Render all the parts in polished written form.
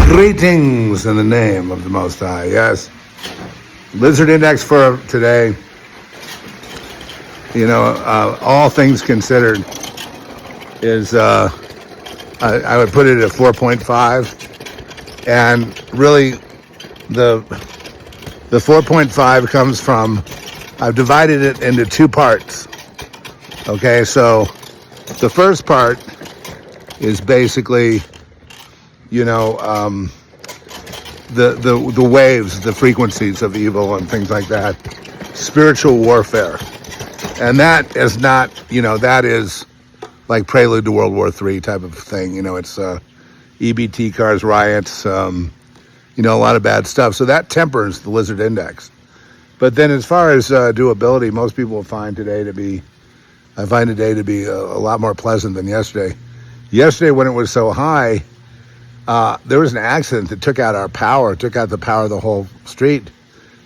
Greetings in the name of the Most High. Yes. Lizard Index for today. All things considered is, I would put it at 4.5. And really, the 4.5 comes from, I've divided it into two parts. Okay, so the first part is basically, the waves, the frequencies of evil and things like that, spiritual warfare. And that is not, that is like prelude to World War III type of thing. It's EBT cars, riots, a lot of bad stuff. So that tempers the Lizard Index. But then as far as doability, most people find today to be, a lot more pleasant than yesterday. Yesterday, when it was so high, there was an accident that took out the power of the whole street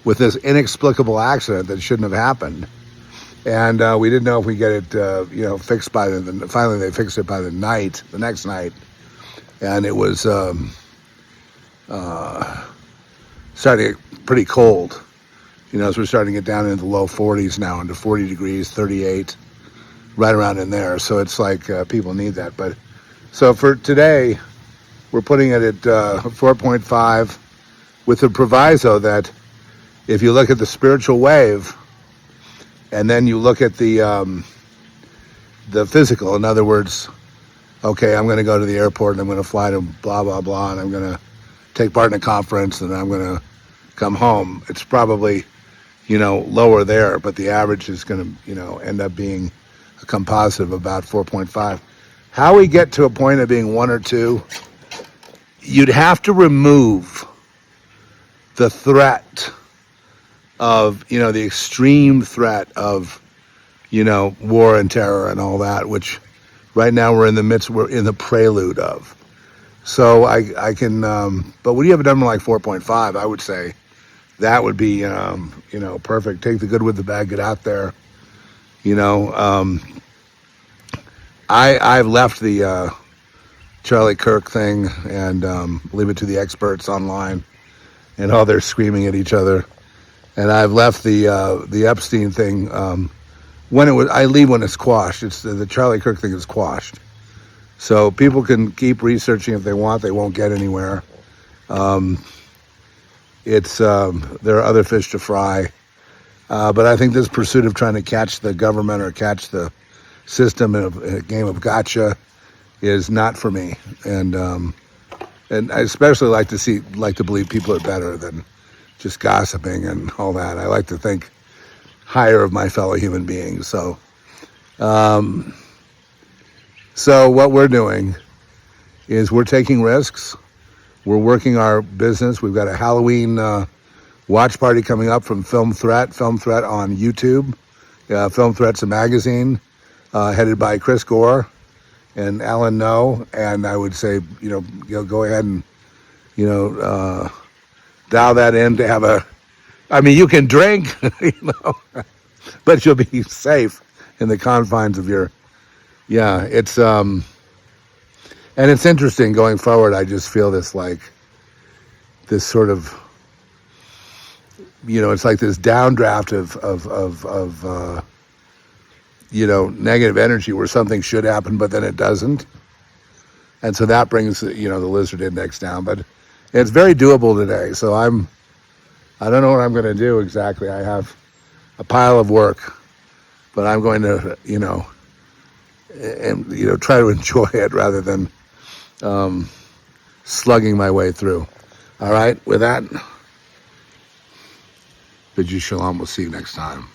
with this inexplicable accident that shouldn't have happened. And we didn't know if we get it, fixed by finally they fixed it by the next night. And it was starting to get pretty cold. So we're starting to get down into the low 40s now, into 40 degrees, 38, right around in there. So it's like people need that. But so for today, we're putting it at 4.5 with the proviso that if you look at the spiritual wave and then you look at the physical, in other words, okay, I'm going to go to the airport and I'm going to fly to blah, blah, blah, and I'm going to take part in a conference and I'm going to come home. It's probably, lower there, but the average is going to, end up being a composite of about 4.5. How we get to a point of being 1 or 2, you'd have to remove the threat of, the extreme threat of, war and terror and all that, which right now we're in the prelude of. So I can, but when you have a number like 4.5, I would say that would be, perfect. Take the good with the bad, get out there. I've left the Charlie Kirk thing and leave it to the experts online and all they're screaming at each other. And I've left the Epstein thing I leave when it's quashed. It's the Charlie Kirk thing is quashed. So people can keep researching if they want. They won't get anywhere. There are other fish to fry. But I think this pursuit of trying to catch the government or catch the system in a game of gotcha is not for me, and I especially like to believe people are better than just gossiping and all that. I like to think higher of my fellow human beings. So what we're doing is we're taking risks. We're working our business. We've got a Halloween watch party coming up from Film Threat on YouTube. Film Threat's a magazine headed by Chris Gore and Alan No, and I would say, go ahead and, dial that in to have you can drink, but you'll be safe in the confines of it's, and it's interesting going forward. I just feel this sort of, it's like this downdraft of negative energy where something should happen, but then it doesn't. And so that brings, the Lizard Index down, but it's very doable today. So I don't know what I'm going to do exactly. I have a pile of work, but I'm going to, try to enjoy it rather than slugging my way through. All right. With that, bid you shalom. We'll see you next time.